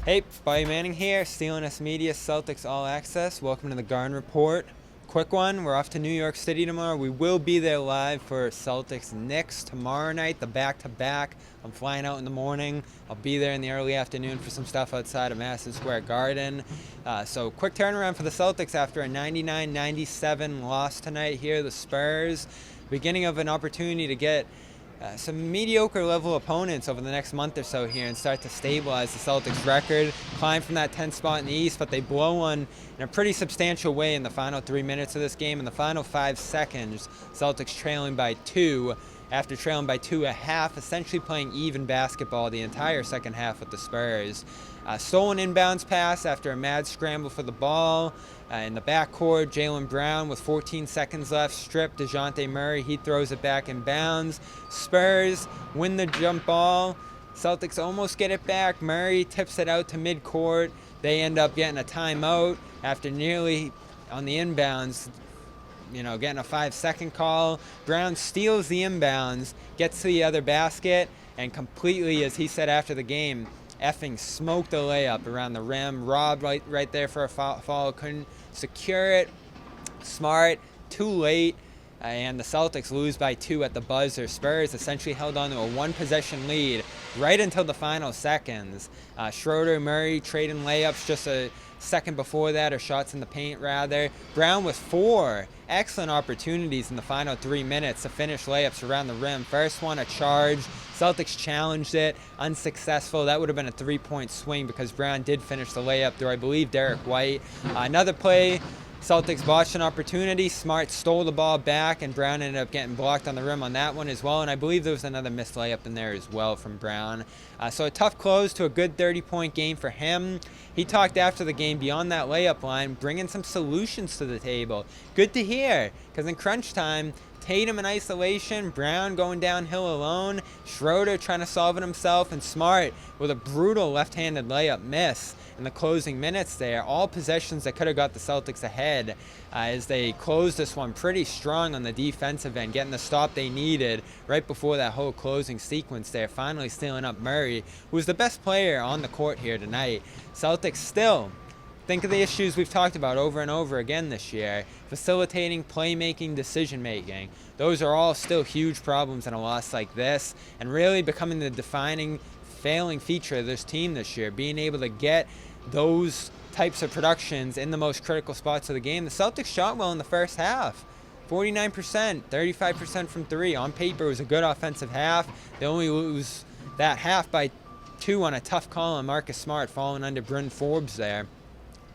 Hey, Bobby Manning here, CLNS Media, Celtics All Access. Welcome to the Garden Report. Quick one, we're off to New York City tomorrow. We will be there live for Celtics Knicks tomorrow night, the back-to-back. I'm flying out in the morning. I'll be there in the early afternoon for some stuff outside of Madison Square Garden. So quick turnaround for the Celtics after a 99-97 loss tonight here, the Spurs. Beginning of an opportunity to get some mediocre level opponents over the next month or so here and start to stabilize the Celtics record, climb from that 10th spot in the East, but they blow one in a pretty substantial way in the final 3 minutes of this game. In the final 5 seconds, Celtics trailing by 2 after trailing by 2.5, essentially playing even basketball the entire second half with the Spurs. Stolen inbounds pass after a mad scramble for the ball. In the backcourt, Jaylen Brown with 14 seconds left stripped Dejounte Murray. He throws it back in bounds. Spurs win the jump ball. Celtics almost get it back. Murray tips it out to midcourt. They end up getting a timeout after nearly on the inbounds, getting a 5-second call. Brown steals the inbounds, gets to the other basket, and completely, as he said after the game, effing smoked the layup around the rim. Rob right there for a foul, couldn't secure it. Smart, too late, and the Celtics lose by 2 at the buzzer. Spurs essentially held on to a 1-possession lead right until the final seconds. Schroeder, Murray trading layups just a second before that, or shots in the paint rather. Brown with 4 excellent opportunities in the final 3 minutes to finish layups around the rim. First one, a charge. Celtics challenged it, unsuccessful. That would have been a 3-point swing because Brown did finish the layup through, I believe, Derek White. Another play, Celtics botched an opportunity. Smart stole the ball back, and Brown ended up getting blocked on the rim on that one as well. And I believe there was another missed layup in there as well from Brown. So a tough close to a good 30-point game for him. He talked after the game beyond that layup line, bringing some solutions to the table. Good to hear, because in crunch time, Tatum in isolation, Brown going downhill alone, Schroeder trying to solve it himself, and Smart with a brutal left-handed layup miss in the closing minutes there. All possessions that could have got the Celtics ahead as they closed this one pretty strong on the defensive end, getting the stop they needed right before that whole closing sequence there, finally stealing up Murray, who was the best player on the court here tonight. Celtics still, think of the issues we've talked about over and over again this year. Facilitating, playmaking, decision-making. Those are all still huge problems in a loss like this, and really becoming the defining failing feature of this team this year, being able to get those types of productions in the most critical spots of the game. The Celtics shot well in the first half. 49%, 35% from 3. On paper, it was a good offensive half. They only lose that half by 2 on a tough call on Marcus Smart falling under Bryn Forbes there,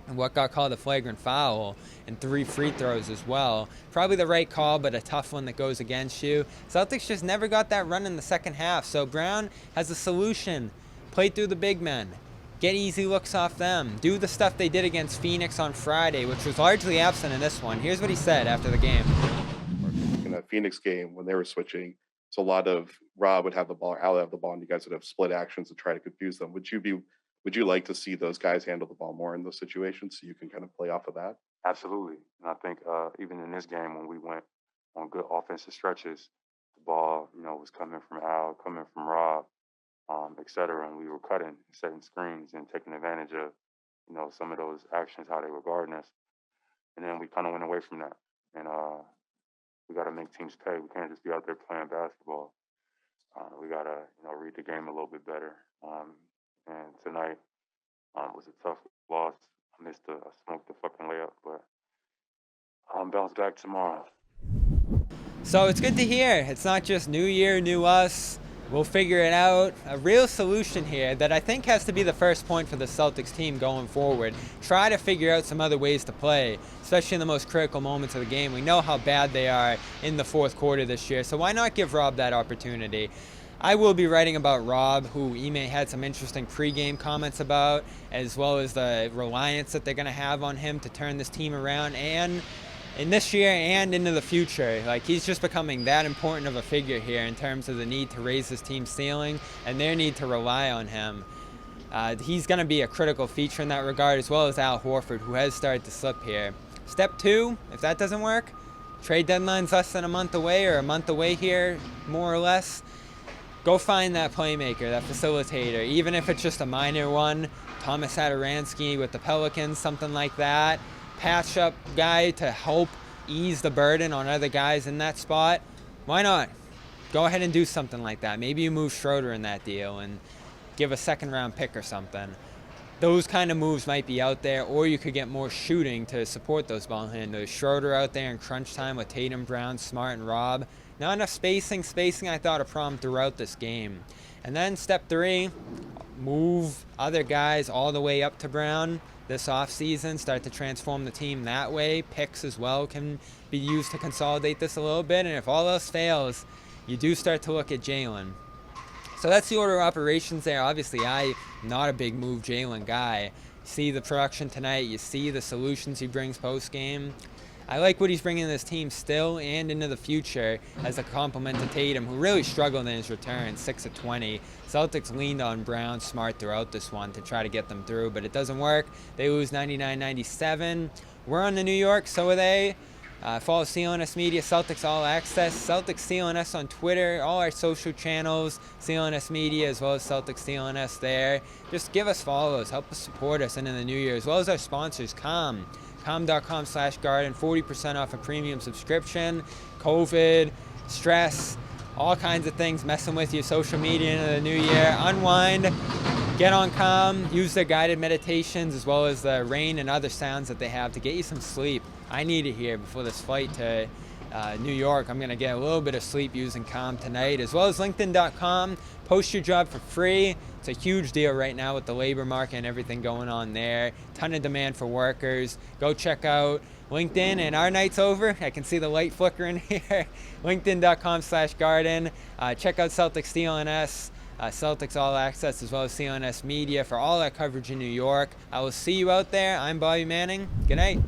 and what got called a flagrant foul, and 3 free throws as well. Probably the right call, but a tough one that goes against you. Celtics just never got that run in the second half, so Brown has a solution. Play through the big men. Get easy looks off them. Do the stuff they did against Phoenix on Friday, which was largely absent in this one. Here's what he said after the game. In that Phoenix game when they were switching, so a lot of Rob would have the ball, Al would have the ball, and you guys would have split actions to try to confuse them. Would you like to see those guys handle the ball more in those situations so you can kind of play off of that? Absolutely. And I think even in this game, when we went on good offensive stretches, the ball, was coming from Al, coming from Rob, et cetera, and we were cutting, setting screens, and taking advantage of, some of those actions, how they were guarding us. And then we kind of went away from that. And we got to make teams pay. We can't just be out there playing basketball. We got to, read the game a little bit better. And tonight was a tough loss. I smoked the fucking layup, but I'll bounce back tomorrow. So it's good to hear. It's not just new year, new us. We'll figure it out. A real solution here that I think has to be the first point for the Celtics team going forward. Try to figure out some other ways to play, especially in the most critical moments of the game. We know how bad they are in the fourth quarter this year, so why not give Rob that opportunity? I will be writing about Rob, who Ime had some interesting pregame comments about, as well as the reliance that they're going to have on him to turn this team around, and in this year and into the future. Like, he's just becoming that important of a figure here in terms of the need to raise this team's ceiling and their need to rely on him. He's going to be a critical feature in that regard, as well as Al Horford, who has started to slip here. Step 2, if that doesn't work, trade deadline's less than a month away, or a month away here, more or less. go find that playmaker, that facilitator, even if it's just a minor one. Thomas Satoransky with the Pelicans, something like that. Patch up guy to help ease the burden on other guys in that spot. Why not? Go ahead and do something like that. Maybe you move Schroeder in that deal and give a second-round pick or something. Those kind of moves might be out there, or you could get more shooting to support those ball handlers. Schroeder out there in crunch time with Tatum, Brown, Smart, and Rob. Not enough spacing. Spacing, I thought, a problem throughout this game. And then step 3, move other guys all the way up to Brown this offseason. Start to transform the team that way. Picks as well can be used to consolidate this a little bit. And if all else fails, you do start to look at Jaylen. So that's the order of operations there. Obviously, I'm not a big move Jaylen guy. You see the production tonight. You see the solutions he brings post-game. I like what he's bringing to this team still and into the future as a complement to Tatum, who really struggled in his return, 6 of 20. Celtics leaned on Brown, Smart throughout this one to try to get them through, but it doesn't work. They lose 99-97. We're on to New York, so are they. Follow CLNS Media, Celtics All Access, Celtics CLNS on Twitter, all our social channels, CLNS Media as well as Celtics CLNS there. Just give us follows, help us support us into the new year, as well as our sponsors, com.com/garden, 40% off a premium subscription. COVID, stress, all kinds of things messing with your social media into the new year. Unwind, get on Calm, use their guided meditations as well as the rain and other sounds that they have to get you some sleep. I need it here before this flight to New York. I'm going to get a little bit of sleep using Calm tonight, as well as LinkedIn.com. Post your job for free. It's a huge deal right now with the labor market and everything going on there. Ton of demand for workers. Go check out LinkedIn, and our night's over. I can see the light flickering here. LinkedIn.com/garden. Check out Celtics CLNS, Celtics All Access, as well as CLNS Media for all our coverage in New York. I will see you out there. I'm Bobby Manning. Good night.